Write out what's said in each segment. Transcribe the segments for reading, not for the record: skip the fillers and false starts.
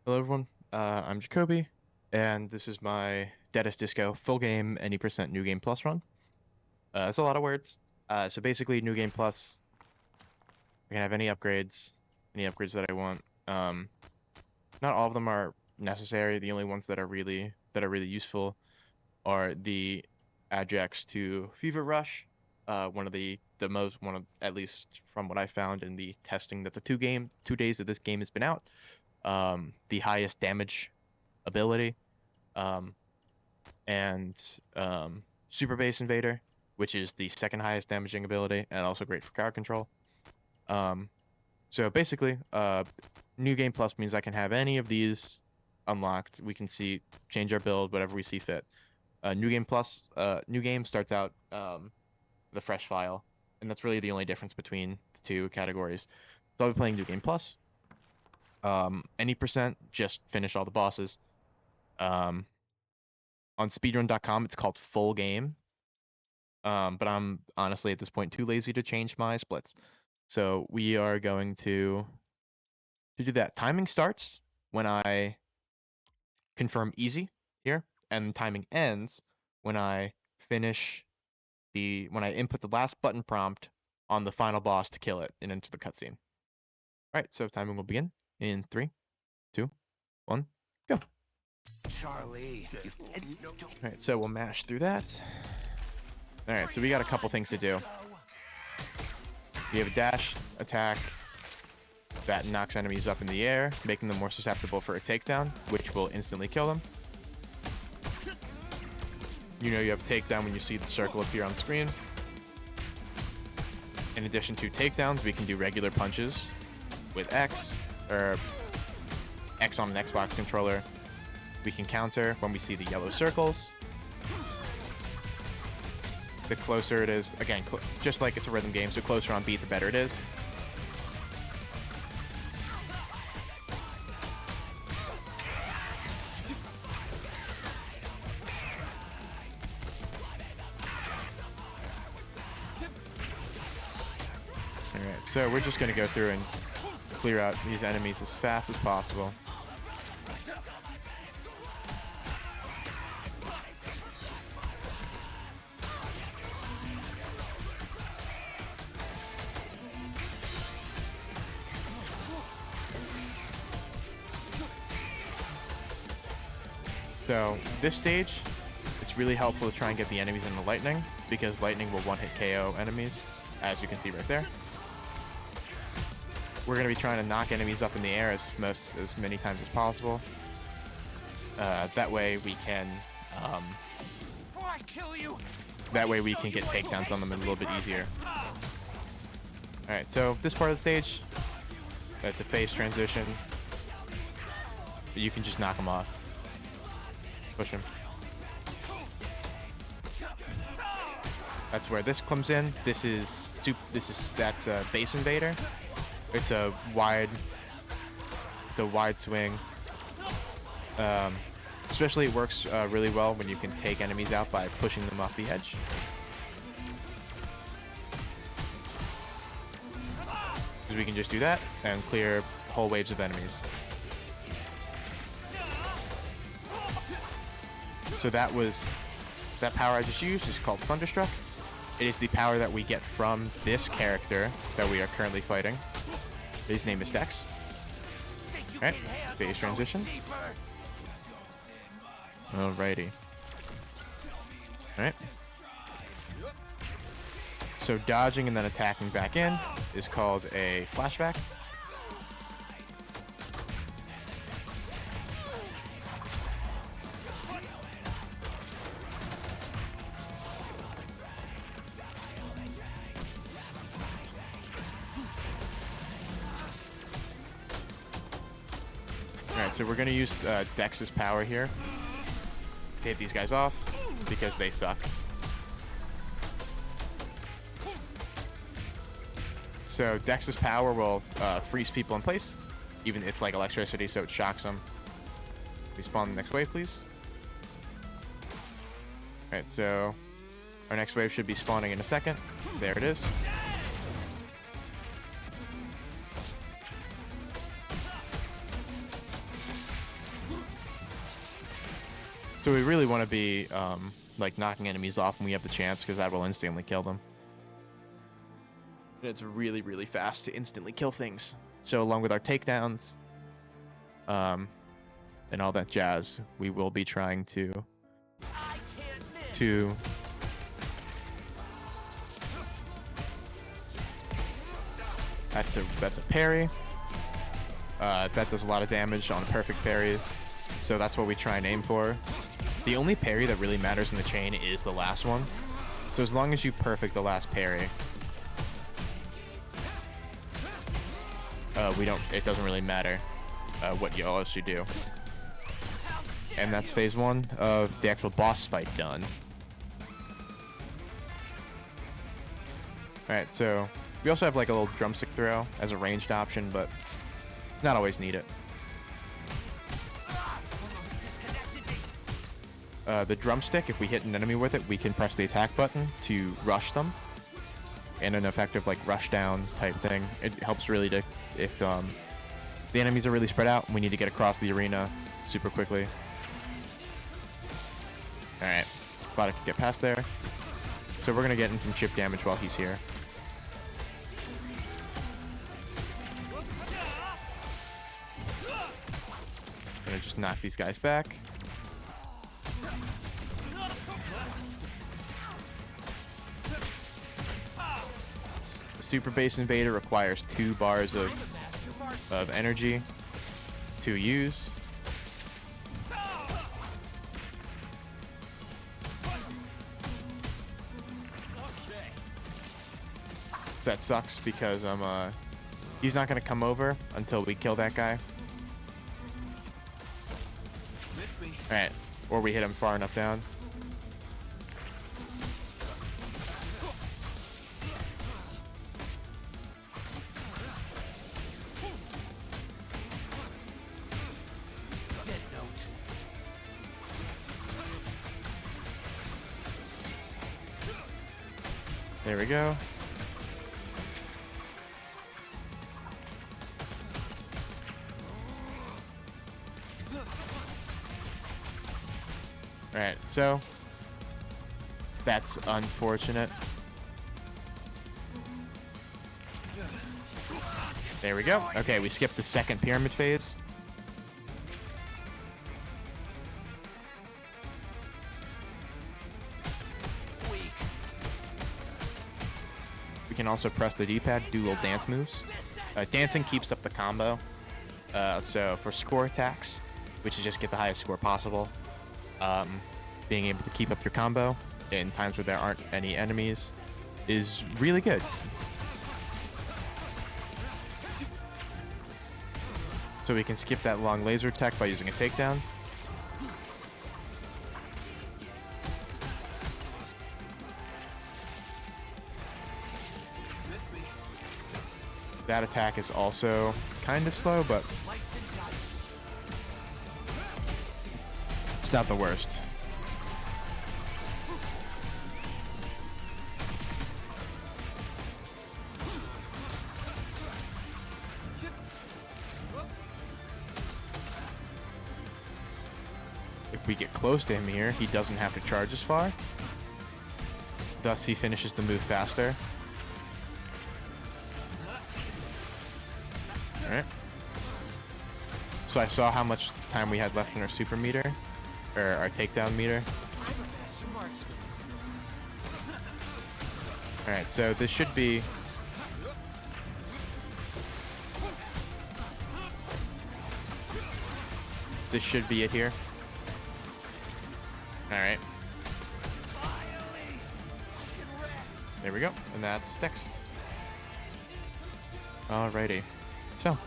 Hello everyone, I'm Jacoby, and this is my Deadest Disco full game any percent new game plus run. It's a lot of words. So basically, new game plus, I can have any upgrades that I want. Not all of them are necessary. The only ones that are really useful are the adjuncts to Fever Rush. One of at least from what I found in the testing that the 2 days that this game has been out, the highest damage ability, um, and Super Base Invader, which is the second highest damaging ability and also great for crowd control. Um, so basically, New Game Plus means I can have any of these unlocked. We can change our build, whatever we see fit. New Game starts out the fresh file, and that's really the only difference between the two categories. So I'll be playing New Game Plus. Any percent, just finish all the bosses. Um, on speedrun.com, it's called full game. But I'm honestly at this point too lazy to change my splits. So we are going to do that. Timing starts when I confirm easy here, and timing ends when I input the last button prompt on the final boss to kill it and enter the cutscene. All right, so timing will begin in 3, 2, 1, go. Charlie. All right, so we'll mash through that. All right, so we got a couple things to do. We have a dash attack that knocks enemies up in the air, making them more susceptible for a takedown, which will instantly kill them. You know you have takedown when you see the circle appear on screen. In addition to takedowns, we can do regular punches with X, or X on an Xbox controller. We can counter when we see the yellow circles. The closer it is, again, just like it's a rhythm game, so closer on beat, the better it is. Alright, so we're just going to go through and clear out these enemies as fast as possible. So this stage, it's really helpful to try and get the enemies into lightning, because lightning will one-hit KO enemies, as you can see right there. We're going to be trying to knock enemies up in the air as many times as possible. That way we can get takedowns on them a little bit easier. Alright, so this part of the stage, it's a phase transition. You can just knock them off. Push him. That's where this comes in. That's a base invader. It's a wide swing. Especially it works really well when you can take enemies out by pushing them off the edge. Because we can just do that and clear whole waves of enemies. So that power I just used is called Thunderstruck. It is the power that we get from this character that we are currently fighting. His name is Dex. Alright, phase transition. Alrighty. Alright. So dodging and then attacking back in is called a flashback. Alright, so we're going to use Dex's power here to hit these guys off, because they suck. So Dex's power will freeze people in place. Even it's like electricity, so it shocks them. Respawn the next wave, please. Alright, so our next wave should be spawning in a second. There it is. So we really want to be like knocking enemies off when we have the chance, because that will instantly kill them. And it's really, really fast to instantly kill things. So along with our takedowns, and all that jazz, we will be trying to that's a parry. That does a lot of damage on perfect parries, so that's what we try and aim for. The only parry that really matters in the chain is the last one. So as long as you perfect the last parry, it doesn't really matter what else you do. And that's phase 1 of the actual boss fight done. Alright, so we also have like a little drumstick throw as a ranged option, but not always need it. The drumstick, if we hit an enemy with it, we can press the attack button to rush them. And an effective like rush down type thing. It helps really to, if the enemies are really spread out and we need to get across the arena super quickly. Alright, thought I could get past there. So we're gonna get in some chip damage while he's here. Gonna just knock these guys back. Super Base Invader requires 2 bars of energy to use. That sucks because he's not gonna come over until we kill that guy. Alright, or we hit him far enough down. There we go. Alright, so that's unfortunate. There we go. Okay, we skipped the second pyramid phase. We can also press the D-pad to do little dance moves. Dancing keeps up the combo. So for score attacks, which is just get the highest score possible, being able to keep up your combo in times where there aren't any enemies is really good. So we can skip that long laser attack by using a takedown. That attack is also kind of slow, but it's not the worst. If we get close to him here, he doesn't have to charge as far. Thus, he finishes the move faster. Alright. So I saw how much time we had left in our super meter, or our takedown meter. Alright, so this should be... This should be it here. Alright. There we go, and that's sticks. Alrighty. So.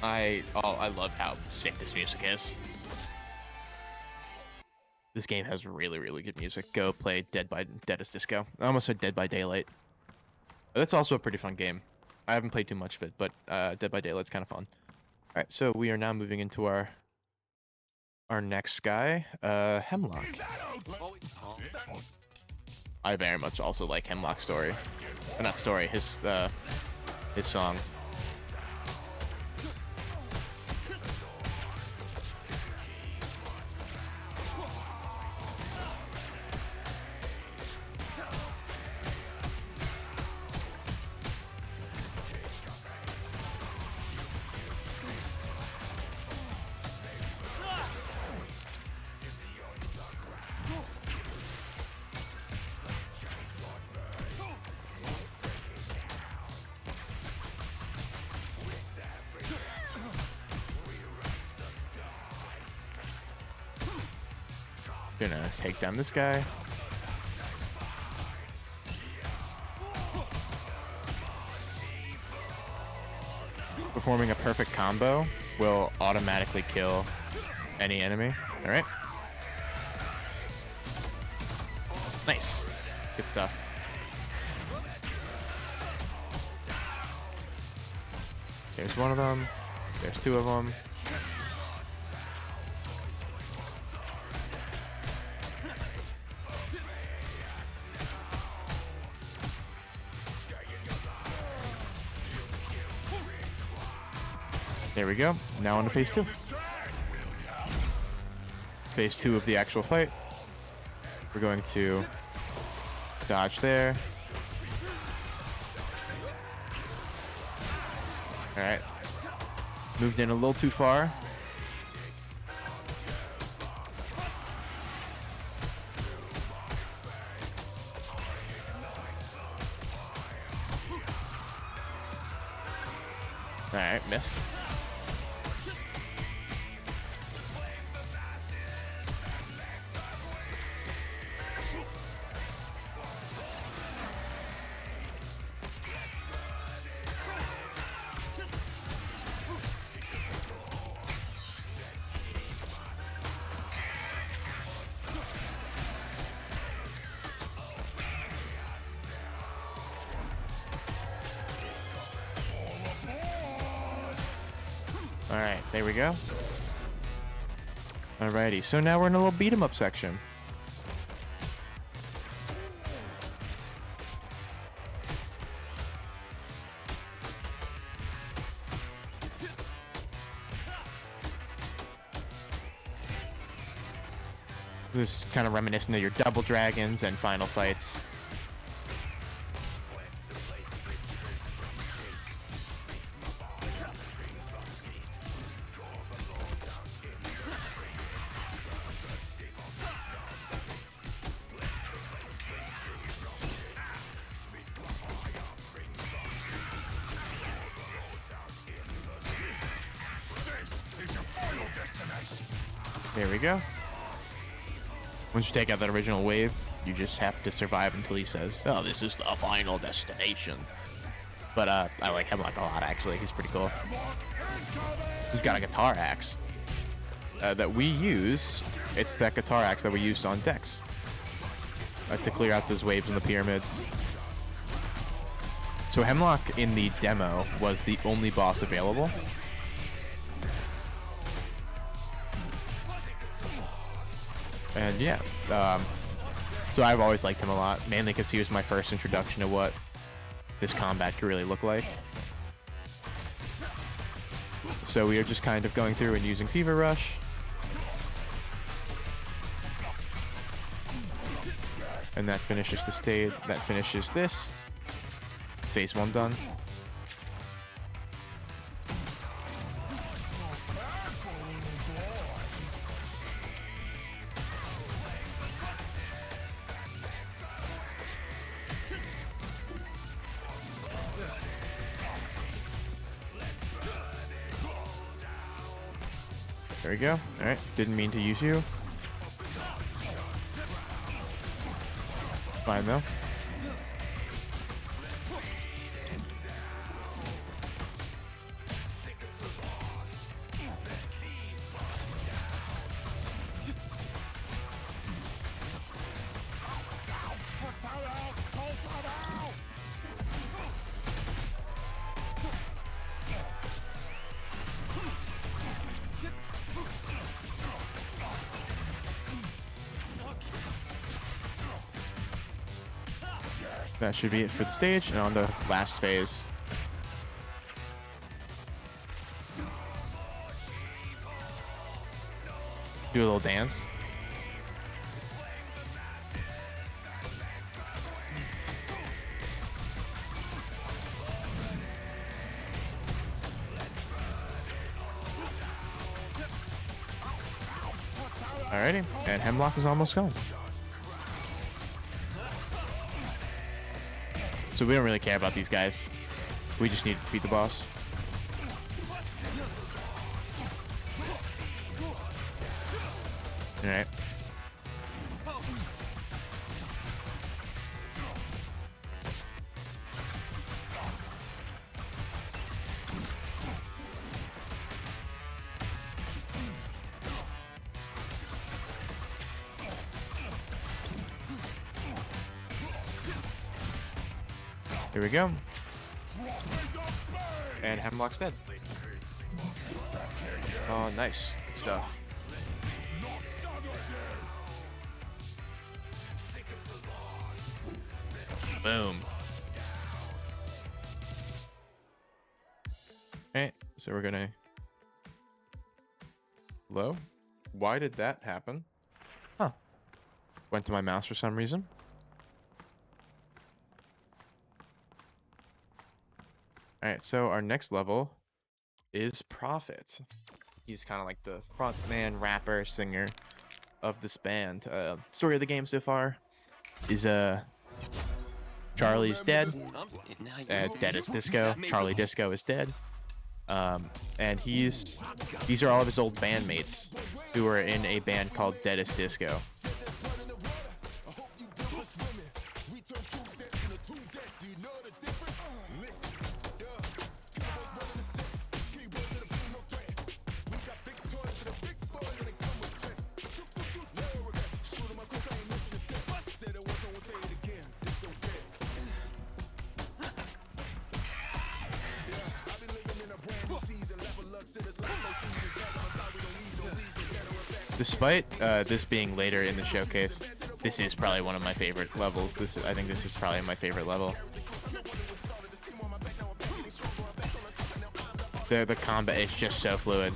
I love how sick this music is. This game has really, really good music. Go play Dead as Disco. I almost said Dead by Daylight. That's also a pretty fun game. I haven't played too much of it, but Dead by Daylight's kind of fun. Alright, so we are now moving into our next guy, Hemlock. I very much also like Hemlock's story. Not story, his song. Gonna take down this guy. Performing a perfect combo will automatically kill any enemy. Alright. Nice. Good stuff. There's one of them. There's two of them. There we go. Now on to phase 2. Phase 2 of the actual fight. We're going to dodge there. Alright. Moved in a little too far. Alright, missed. Alright, there we go. Alrighty, so now we're in a little beat 'em up section. This is kind of reminiscent of your Double Dragons and Final Fights. There we go. Once you take out that original wave, you just have to survive until he says, "Oh, this is the final destination." But I like Hemlock a lot, actually. He's pretty cool. He's got a guitar axe that we use. It's that guitar axe that we used on Dex to clear out those waves in the pyramids. So Hemlock in the demo was the only boss available. And yeah, so I've always liked him a lot, mainly because he was my first introduction to what this combat could really look like. So we are just kind of going through and using Fever Rush. And that finishes the stage, that finishes this. It's phase 1 done. There we go. Alright, didn't mean to use you. Fine though. That should be it for the stage, and on the last phase. Do a little dance. Alrighty, and Hemlock is almost gone. So we don't really care about these guys. We just need to defeat the boss. Alright. Here we go. And Hemlock's dead. Oh, nice. Good stuff. Boom. Okay, so we're gonna... Hello? Why did that happen? Huh. Went to my mouse for some reason. Alright, so our next level is Prophet. He's kind of like the front man, rapper, singer of this band. Story of the game so far is Charlie's dead. Dead as Disco. Charlie Disco is dead. And these are all of his old bandmates who were in a band called Dead as Disco. Despite this being later in the showcase, this is probably one of my favorite levels. I think this is probably my favorite level. The combat is just so fluid.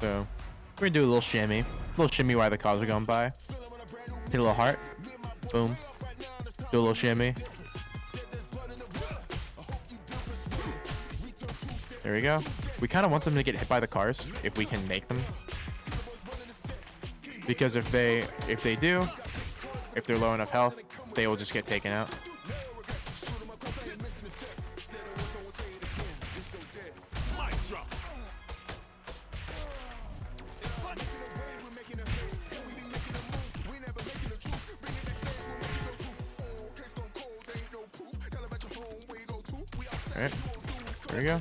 So we're gonna do a little shimmy while the cars are going by. Hit a little heart. Boom. Do a little shimmy. There we go. We kind of want them to get hit by the cars if we can make them. Because if they do, if they're low enough health, they will just get taken out. Alright, there we go.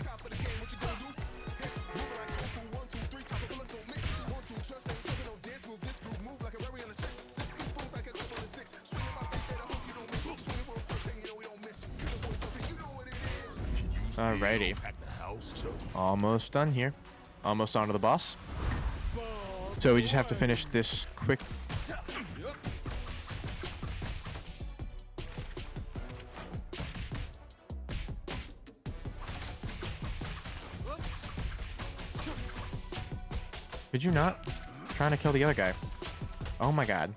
Alrighty. Almost done here. Almost onto the boss. So we just have to finish this quick. Did you not? I'm trying to kill the other guy. Oh my god.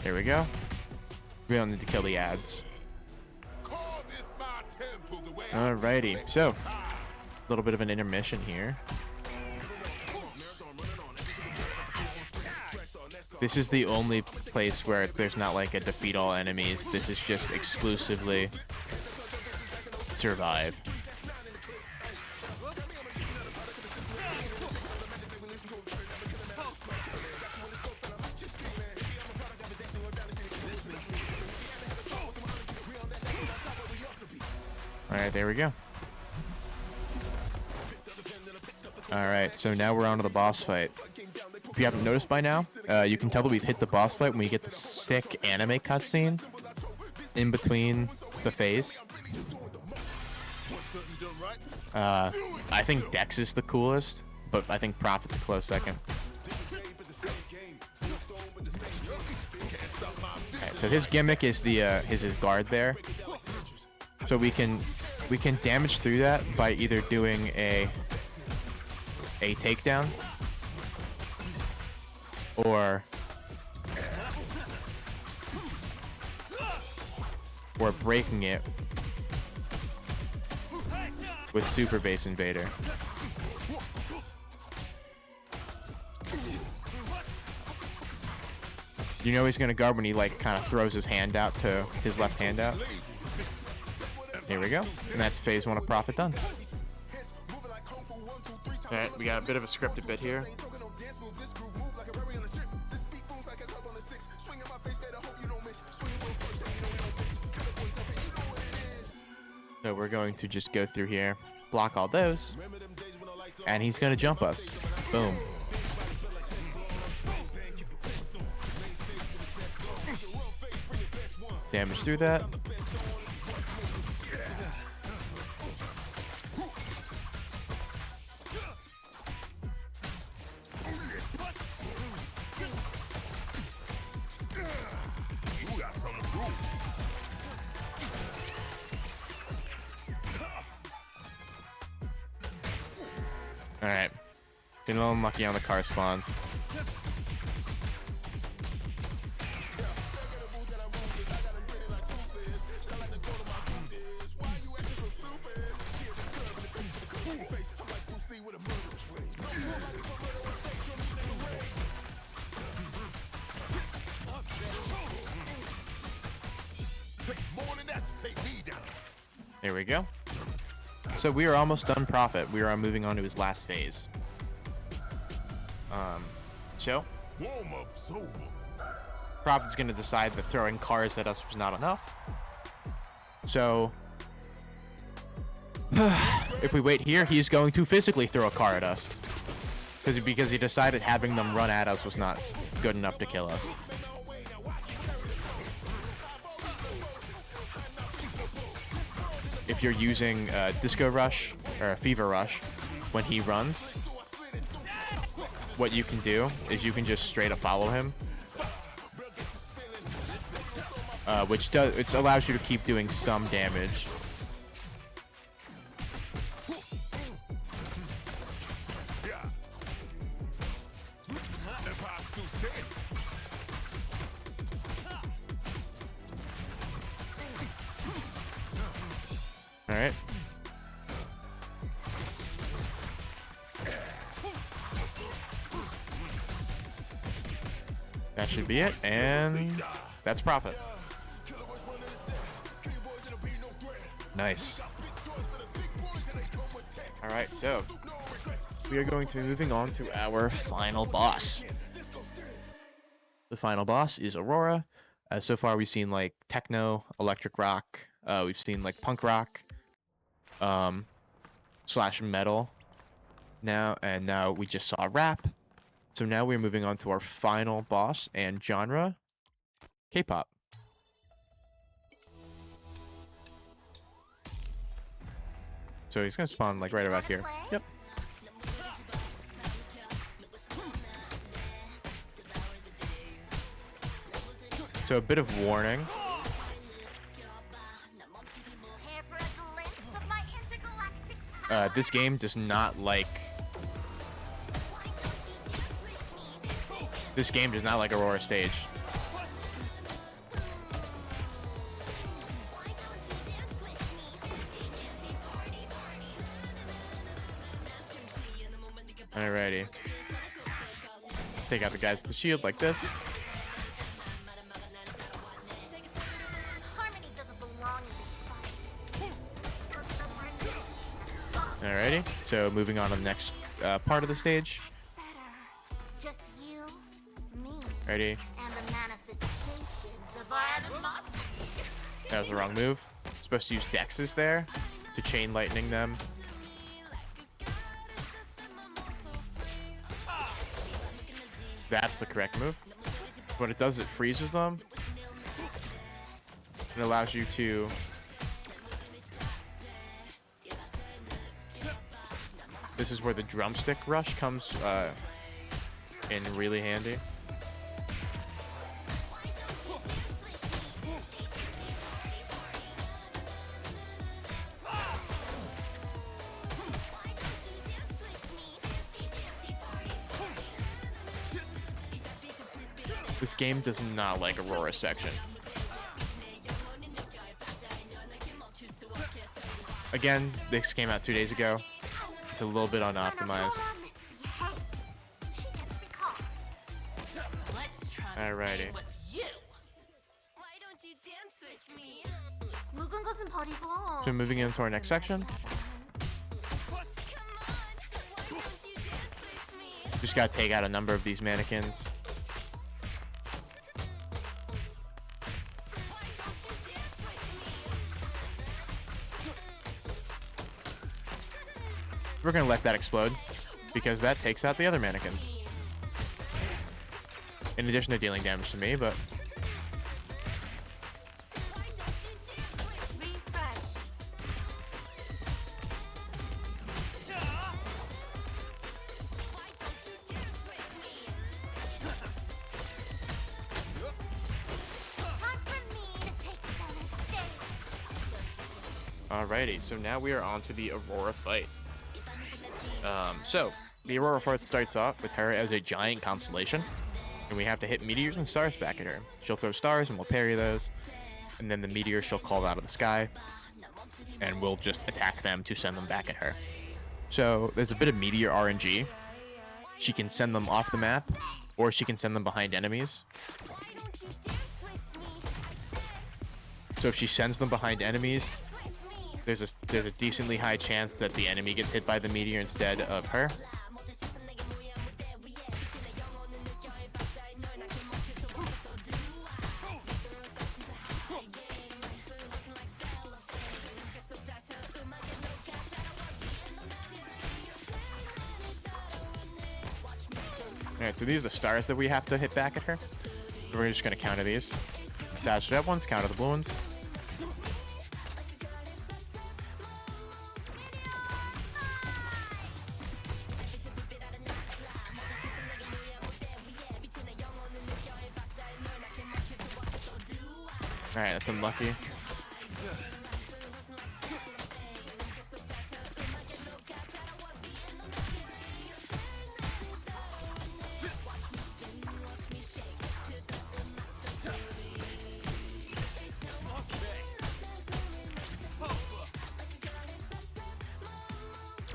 There we go. We don't need to kill the ads. Alrighty, so a little bit of an intermission here. This is the only place where there's not like a defeat all enemies. This is just exclusively survive. Alright, there we go. Alright, so now we're on to the boss fight. If you haven't noticed by now, you can tell that we've hit the boss fight when we get the sick anime cutscene in between the phase. I think Dex is the coolest, but I think Prophet's a close second. Alright, so his gimmick is his guard there. So we can damage through that by either doing a takedown or breaking it with Super Base Invader. You know he's gonna guard when he like kind of throws his hand out to his left hand out. Here we go. And that's phase 1 of Prophet done. Alright, we got a bit of a scripted bit here. So So we're going to just go through here, block all those, and he's going to jump us. Boom. Damage through that. Alright. Getting a little unlucky on the car spawns. There we go. So we are almost done Prophet. We are moving on to his last phase. So Prophet's going to decide that throwing cars at us was not enough. So if we wait here, he's going to physically throw a car at us. Because he decided having them run at us was not good enough to kill us. If you're using Disco Rush or Fever Rush when he runs, what you can do is you can just straight up follow him, which allows you to keep doing some damage. All right. That should be it, and that's Prophet. Nice. All right, so we are going to be moving on to our final boss. The final boss is Aurora. So far, we've seen like techno, electric rock. We've seen like punk rock. Slash metal now we just saw rap. So now we're moving on to our final boss and genre, K-pop. So he's gonna spawn like right about here. Yep. So a bit of warning. This game does not like Aurora stage. Alrighty. Take out the guys with the shield like this. Alrighty, so moving on to the next part of the stage. Ready? That was the wrong move. Supposed to use Dexes there to chain lightning them. That's the correct move. What it does, it freezes them. It allows you to this is where the drumstick rush comes in really handy. This game does not like Aurora section. Again, this came out 2 days ago. It's a little bit unoptimized. Alrighty. So moving into our next section. Just gotta take out a number of these mannequins. We're gonna let that explode because that takes out the other mannequins. In addition to dealing damage to me, but alrighty, so now we are on to the Aurora fight. So the Aurora fight starts off with her as a giant constellation, and we have to hit meteors and stars back at her. She'll throw stars and we'll parry those, and then the meteors she'll call out of the sky, and we'll just attack them to send them back at her. So there's a bit of meteor RNG. She can send them off the map, or she can send them behind enemies. So if she sends them behind enemies, there's a decently high chance that the enemy gets hit by the meteor instead of her. Alright, so these are the stars that we have to hit back at her. We're just going to counter these. Dodge the red ones, counter the blue ones. Alright, that's unlucky.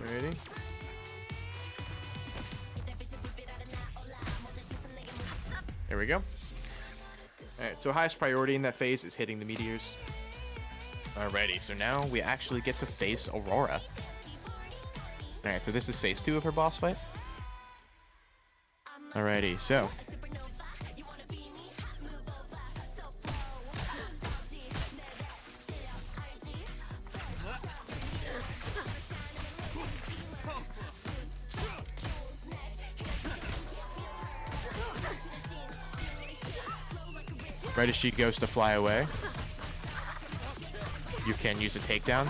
Ready? There we go. Alright, so highest priority in that phase is hitting the meteors. Alrighty, so now we actually get to face Aurora. Alright, so this is phase 2 of her boss fight. Alrighty, so right as she goes to fly away, you can use a takedown.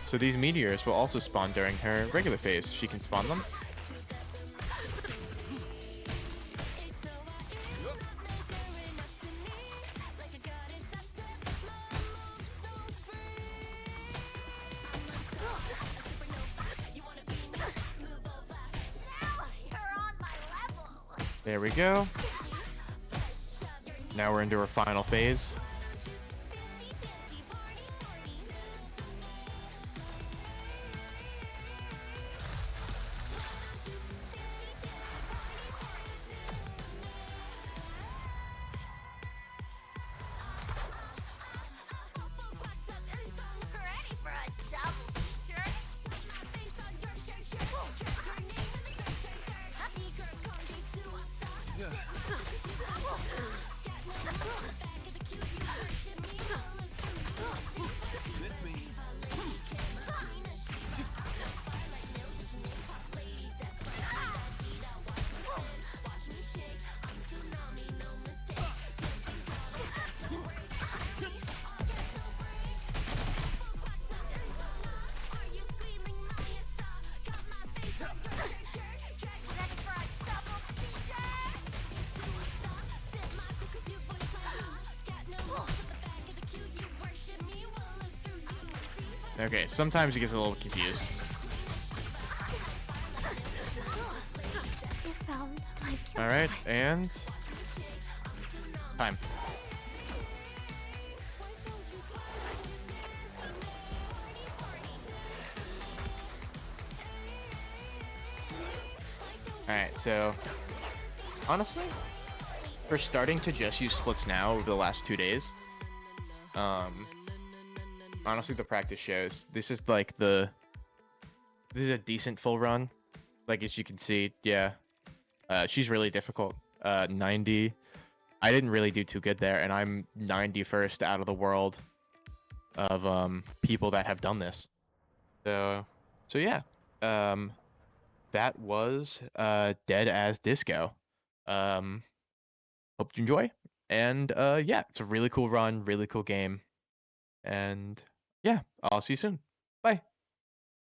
So these meteors will also spawn during her regular phase. She can spawn them. There we go. Now we're into our final phase. Okay, sometimes he gets a little confused. Alright, and time. Alright, so honestly, for starting to just use splits now over the last 2 days, honestly, the practice shows this is like this is a decent full run. Like, as you can see, yeah, she's really difficult. 90 I didn't really do too good there, and I'm 91st out of the world of people that have done this. So yeah, um, that was Dead as Disco. Um, hope you enjoy, and yeah, it's a really cool run, really cool game, and yeah, I'll see you soon. Bye.